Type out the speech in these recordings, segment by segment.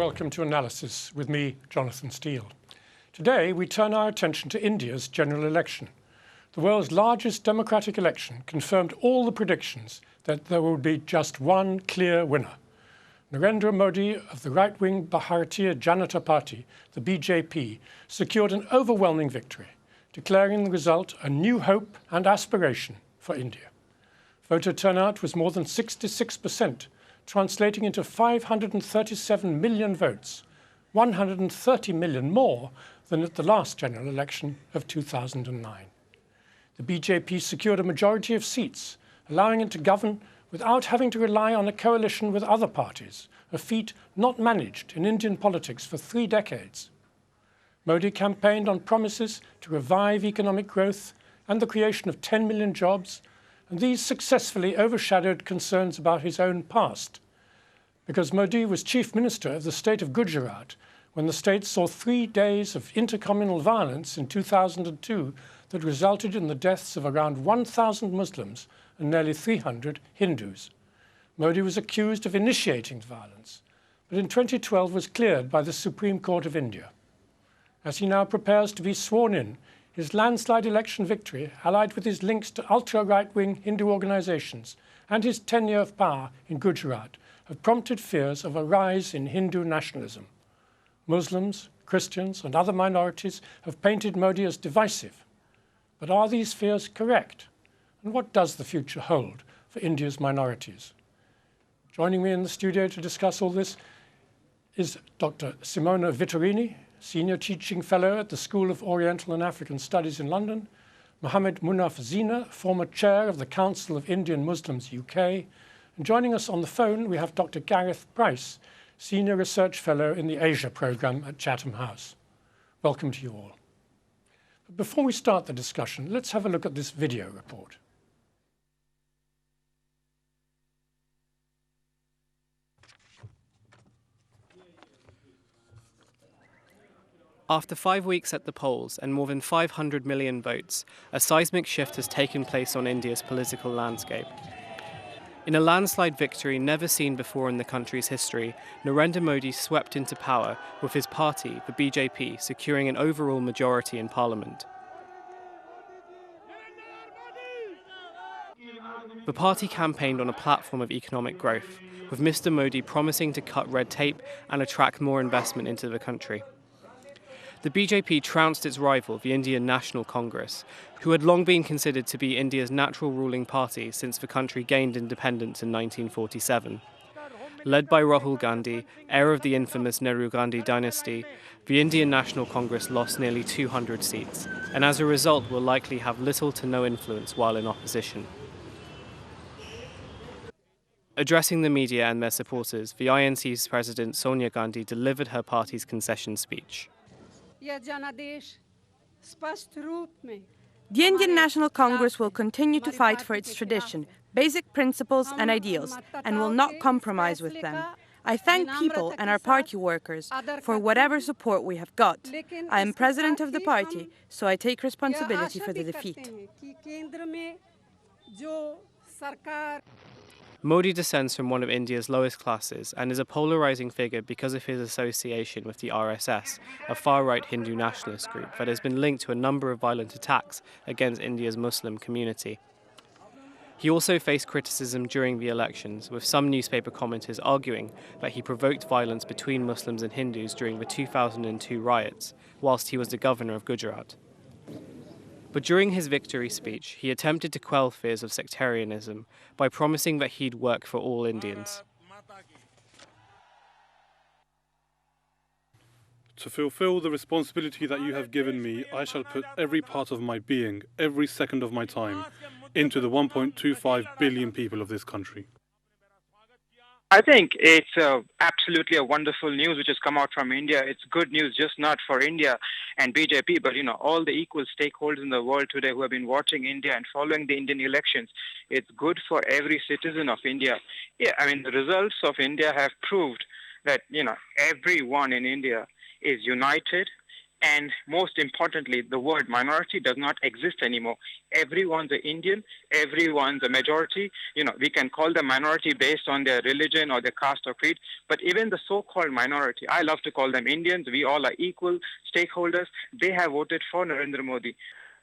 welcome to Analysis with me, Jonathan Steele. Today we turn our attention to India's general election. The world's largest democratic election confirmed all the predictions that there would be just one clear winner. Narendra Modi of the right-wing Bharatiya Janata Party, the BJP, secured an overwhelming victory, declaring the result a new hope and aspiration for India. Voter turnout was more than 66%, translating into 537 million votes, 130 million more than at the last general election of 2009. The BJP secured a majority of seats, allowing it to govern without having to rely on a coalition with other parties, a feat not managed in Indian politics for 3 decades. Modi campaigned on promises to revive economic growth and the creation of 10 million jobs, and these successfully overshadowed concerns about his own past, because Modi was Chief Minister of the state of Gujarat when the state saw 3 days of intercommunal violence in 2002 that resulted in the deaths of around 1,000 Muslims and nearly 300 Hindus. Modi was accused of initiating the violence, but in 2012 was cleared by the Supreme Court of India. As he now prepares to be sworn in, his landslide election victory, allied with his links to ultra-right-wing Hindu organizations and his tenure of power in Gujarat, have prompted fears of a rise in Hindu nationalism. Muslims, Christians, and other minorities have painted Modi as divisive. But are these fears correct? And what does the future hold for India's minorities? Joining me in the studio to discuss all this is Dr. Simona Vittorini, Senior Teaching Fellow at the School of Oriental and African Studies in London, Mohammed Munaf Zina, former Chair of the Council of Indian Muslims UK, and joining us on the phone we have Dr. Gareth Price, Senior Research Fellow in the Asia Programme at Chatham House. Welcome to you all. But before we start the discussion, let's have a look at this video report. After 5 weeks at the polls and more than 500 million votes, a seismic shift has taken place on India's political landscape. In a landslide victory never seen before in the country's history, Narendra Modi swept into power with his party, the BJP, securing an overall majority in parliament. The party campaigned on a platform of economic growth, with Mr. Modi promising to cut red tape and attract more investment into the country. The BJP trounced its rival, the Indian National Congress, who had long been considered to be India's natural ruling party since the country gained independence in 1947. Led by Rahul Gandhi, heir of the infamous Nehru Gandhi dynasty, the Indian National Congress lost nearly 200 seats, and as a result will likely have little to no influence while in opposition. Addressing the media and their supporters, the INC's President Sonia Gandhi delivered her party's concession speech. The Indian National Congress will continue to fight for its tradition, basic principles and ideals, and will not compromise with them. I thank people and our party workers for whatever support we have got. I am president of the party, so I take responsibility for the defeat. Modi descends from one of India's lowest classes and is a polarizing figure because of his association with the RSS, a far-right Hindu nationalist group that has been linked to a number of violent attacks against India's Muslim community. He also faced criticism during the elections, with some newspaper commenters arguing that he provoked violence between Muslims and Hindus during the 2002 riots, whilst he was the governor of Gujarat. But during his victory speech, he attempted to quell fears of sectarianism by promising that he'd work for all Indians. To fulfill the responsibility that you have given me, I shall put every part of my being, every second of my time, into the 1.25 billion people of this country. I think it's absolutely a wonderful news which has come out from India. It's good news just not for India and BJP, but all the equal stakeholders in the world today who have been watching India and following the Indian elections. It's good for every citizen of India. Yeah, I mean, the results of India have proved that, everyone in India is united And most importantly, the word minority does not exist anymore. Everyone's an Indian, everyone's a majority. We can call them minority based on their religion or their caste or creed, but even the so-called minority, I love to call them Indians, we all are equal stakeholders, they have voted for Narendra Modi.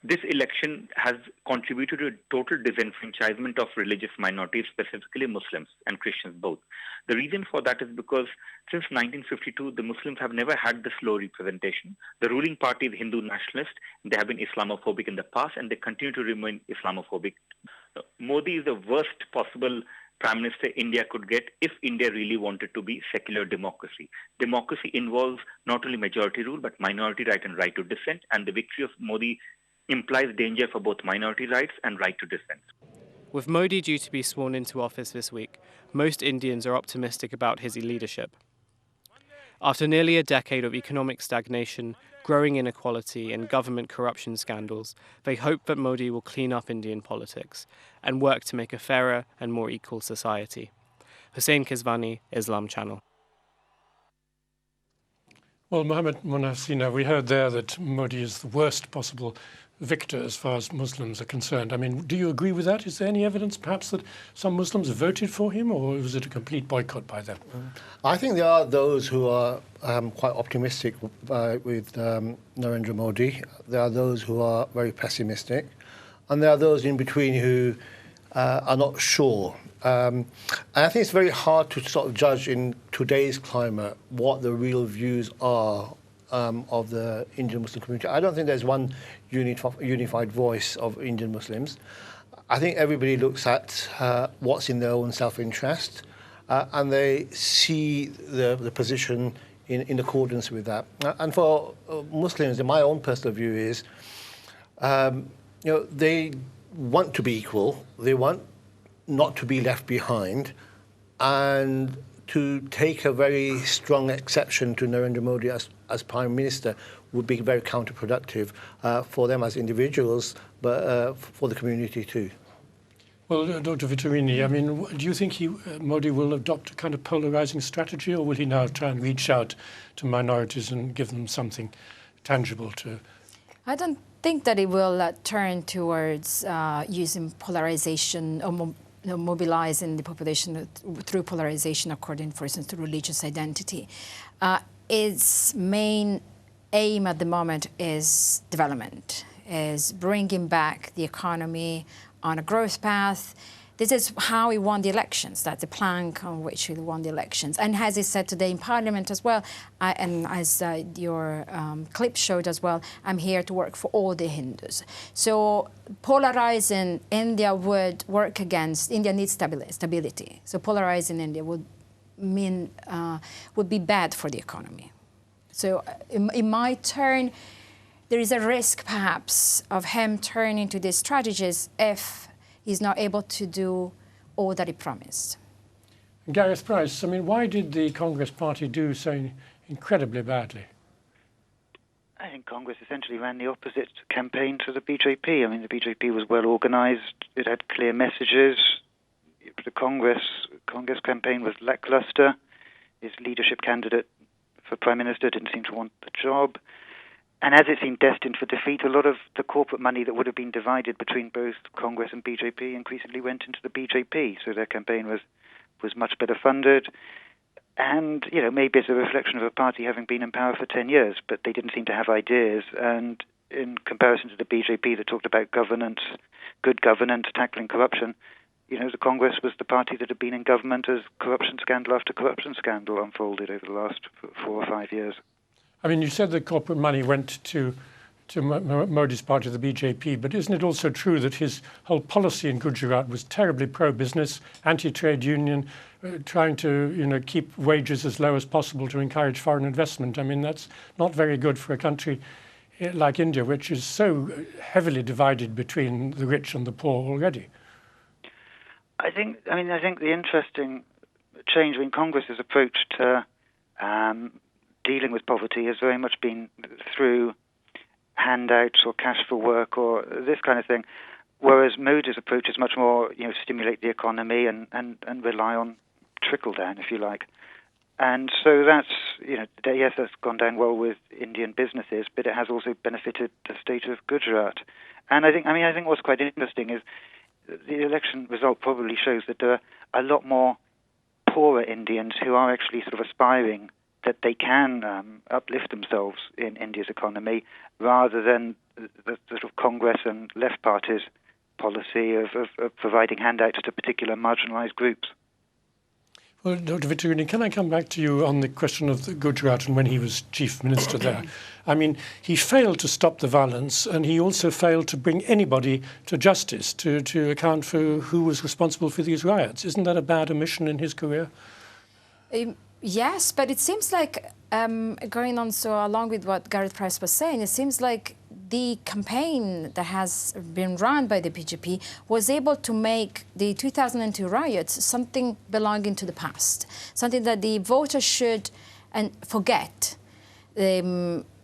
This election has contributed to a total disenfranchisement of religious minorities, specifically Muslims and Christians both. The reason for that is because since 1952, the Muslims have never had this low representation. The ruling party is Hindu nationalist. They have been Islamophobic in the past, and they continue to remain Islamophobic. Modi is the worst possible Prime Minister India could get if India really wanted to be secular democracy. Democracy involves not only majority rule, but minority right and right to dissent, and the victory of Modi implies danger for both minority rights and right to dissent. With Modi due to be sworn into office this week, most Indians are optimistic about his leadership. After nearly a decade of economic stagnation, growing inequality and government corruption scandals, they hope that Modi will clean up Indian politics and work to make a fairer and more equal society. Hussein Kizvani, Islam Channel. Well, Mohammed Munasina, we heard there that Modi is the worst possible victor as far as Muslims are concerned. I mean, do you agree with that? Is there any evidence perhaps that some Muslims voted for him, or was it a complete boycott by them? I think there are those who are quite optimistic with Narendra Modi. There are those who are very pessimistic. And there are those in between who are not sure. And I think it's very hard to sort of judge in today's climate what the real views are of the Indian Muslim community. I don't think there's one unified voice of Indian Muslims. I think everybody looks at what's in their own self-interest and they see the position in accordance with that. And for Muslims, my own personal view is, they want to be equal, they want not to be left behind, and to take a very strong exception to Narendra Modi as Prime Minister would be very counterproductive for them as individuals, but for the community too. Well, Dr. Vittorini, I mean, do you think Modi will adopt a kind of polarizing strategy, or will he now try and reach out to minorities and give them something tangible to? I don't think that he will turn towards using polarization or mobilizing the population through polarization according, for instance, to religious identity. Its main aim at the moment is development, is bringing back the economy on a growth path. This is how he won the elections. That's the plank on which he won the elections. And as he said today in Parliament as well, and as your clip showed as well, I'm here to work for all the Hindus. So polarizing India would work against, India needs stability. So polarizing India would mean, would be bad for the economy. So in my turn, there is a risk perhaps of him turning to these strategies if he's not able to do all that he promised. Gareth Price, I mean, why did the Congress party do so incredibly badly? I think Congress essentially ran the opposite campaign to the BJP. I mean, the BJP was well organised. It had clear messages. The Congress campaign was lackluster. His leadership candidate for Prime Minister didn't seem to want the job. And as it seemed destined for defeat, a lot of the corporate money that would have been divided between both Congress and BJP increasingly went into the BJP. So their campaign was much better funded. And, maybe it's a reflection of a party having been in power for 10 years, but they didn't seem to have ideas. And in comparison to the BJP that talked about governance, good governance, tackling corruption, the Congress was the party that had been in government as corruption scandal after corruption scandal unfolded over the last 4 or 5 years. I mean, you said that corporate money went to Modi's party, the BJP, but isn't it also true that his whole policy in Gujarat was terribly pro-business, anti-trade union, trying to keep wages as low as possible to encourage foreign investment? I mean, that's not very good for a country like India, which is so heavily divided between the rich and the poor already. I think the interesting change in Congress's approach to dealing with poverty has very much been through handouts or cash for work or this kind of thing, whereas Modi's approach is much more, stimulate the economy and rely on trickle down, if you like. And so that's, yes, that's gone down well with Indian businesses, but it has also benefited the state of Gujarat. And I think what's quite interesting is the election result probably shows that there are a lot more poorer Indians who are actually sort of aspiring that they can uplift themselves in India's economy, rather than the sort of Congress and left parties' policy of providing handouts to particular marginalised groups. Well, Dr. Vittorini, can I come back to you on the question of the Gujarat and when he was chief minister there? I mean, he failed to stop the violence, and he also failed to bring anybody to justice to account for who was responsible for these riots. Isn't that a bad omission in his career? Yes, but it seems like, going on so along with what Gareth Price was saying, it seems like the campaign that has been run by the BJP was able to make the 2002 riots something belonging to the past, something that the voters should forget.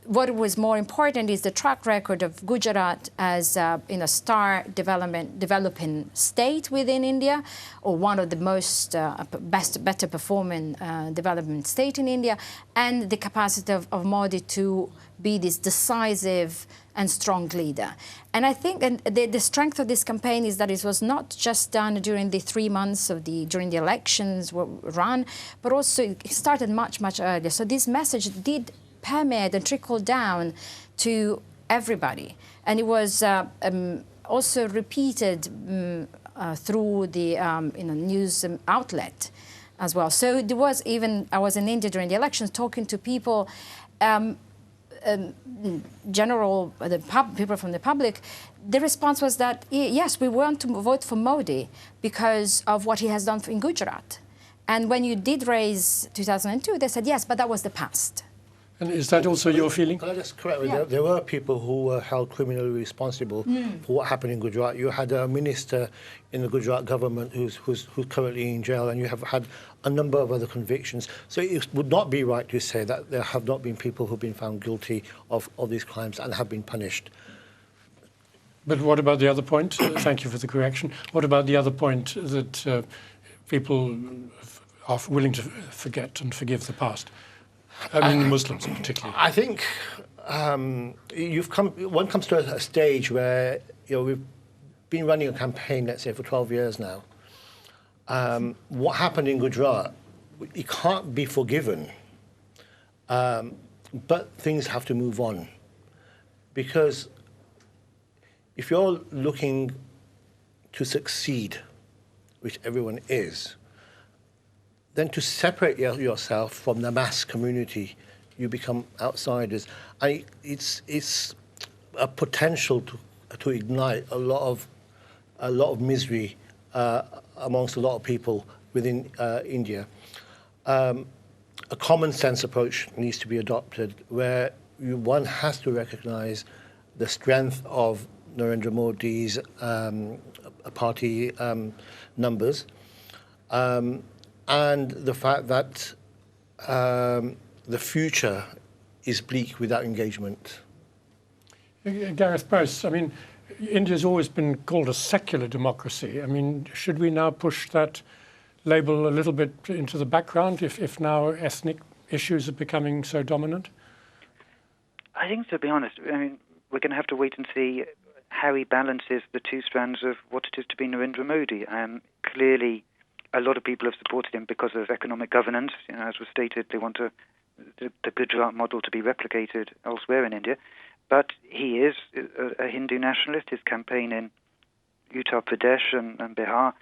What was more important is the track record of Gujarat as a star developing state within India, or one of the most better performing development state in India, and the capacity of Modi to be this decisive and strong leader. And I think the strength of this campaign is that it was not just done during the 3 months during the elections were run, but also it started much earlier. So this message did permeate and trickle down to everybody, and it was also repeated through the news outlet as well. So there was I was in India during the elections talking to people, people from the public. The response was that yes, we want to vote for Modi because of what he has done in Gujarat. And when you did raise 2002, they said yes, but that was the past. And is that also your feeling? Can I just correct you? Yeah. There were people who were held criminally responsible for what happened in Gujarat. You had a minister in the Gujarat government who's currently in jail, and you have had a number of other convictions. So it would not be right to say that there have not been people who have been found guilty of these crimes and have been punished. But what about the other point? Thank you for the correction. What about the other point that people are willing to forget and forgive the past? I mean, Muslims particularly. I think one comes to a stage where we've been running a campaign, let's say, for 12 years now. What happened in Gujarat, it can't be forgiven, but things have to move on, because if you're looking to succeed, which everyone is, then to separate yourself from the mass community, you become outsiders. And it's a potential to ignite a lot of misery amongst a lot of people within India. A common sense approach needs to be adopted, where one has to recognise the strength of Narendra Modi's party numbers. And the fact that the future is bleak without engagement. Gareth Price, I mean, India's always been called a secular democracy. I mean, should we now push that label a little bit into the background if now ethnic issues are becoming so dominant? I think, to be honest, we're going to have to wait and see how he balances the two strands of what it is to be Narendra Modi. Clearly, a lot of people have supported him because of economic governance. As was stated, they want the Gujarat model to be replicated elsewhere in India. But he is a Hindu nationalist. His campaign in Uttar Pradesh and Bihar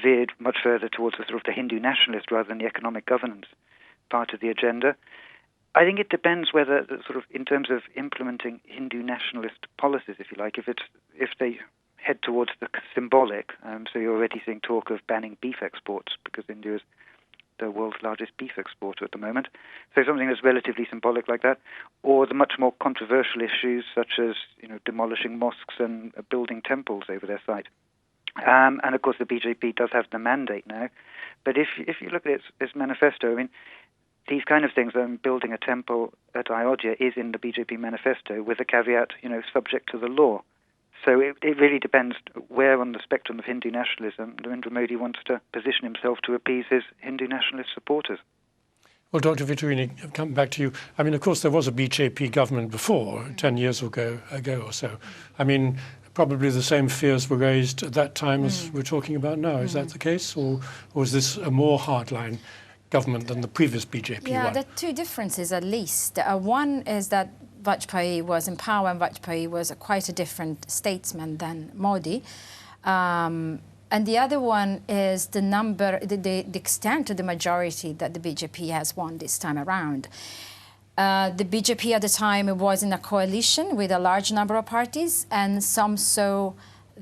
veered much further towards the Hindu nationalist rather than the economic governance part of the agenda. I think it depends whether, in terms of implementing Hindu nationalist policies, if you like, if they head towards the symbolic. So you're already seeing talk of banning beef exports, because India is the world's largest beef exporter at the moment. So something that's relatively symbolic like that, or the much more controversial issues such as demolishing mosques and building temples over their site. And of course the BJP does have the mandate now. But if you look at its manifesto, these kind of things, building a temple at Ayodhya is in the BJP manifesto with the caveat, subject to the law. So it really depends where on the spectrum of Hindu nationalism Narendra Modi wants to position himself to appease his Hindu nationalist supporters. Well, Dr. Vittorini, coming back to you, I mean, of course, there was a BJP government before, 10 years ago or so. I mean, probably the same fears were raised at that time as we're talking about now. Is that the case? Or was this a more hardline government than the previous BJP one? Yeah, there are two differences at least. One is that Vajpayee was in power, and Vajpayee was quite a different statesman than Modi. And the other one is the number, the extent of the majority that the BJP has won this time around. The BJP at the time was in a coalition with a large number of parties, and some saw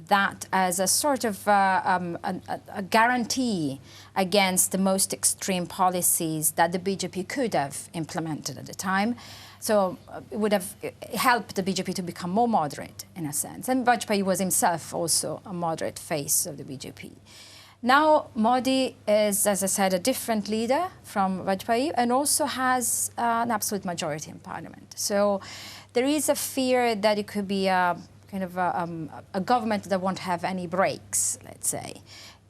that as a sort of a guarantee against the most extreme policies that the BJP could have implemented at the time. So it would have helped the BJP to become more moderate, in a sense. And Vajpayee was himself also a moderate face of the BJP. Now Modi is, as I said, a different leader from Vajpayee, and also has an absolute majority in parliament. So there is a fear that it could be a kind of a government that won't have any breaks, let's say.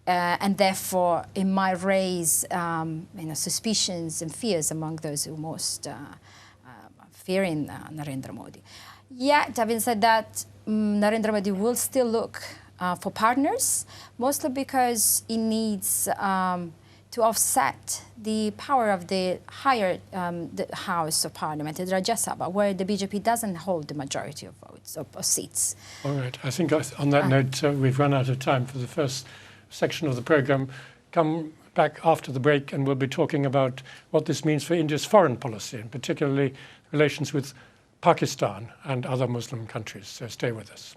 And therefore, it might raise suspicions and fears among those who most fearing Narendra Modi. Yet, having said that, Narendra Modi will still look for partners, mostly because he needs to offset the power of the higher the House of Parliament, the Rajya Sabha, where the BJP doesn't hold the majority of votes or seats. All right. I think on that note, we've run out of time for the first section of the programme. Come back after the break and we'll be talking about what this means for India's foreign policy, and particularly relations with Pakistan and other Muslim countries. So stay with us.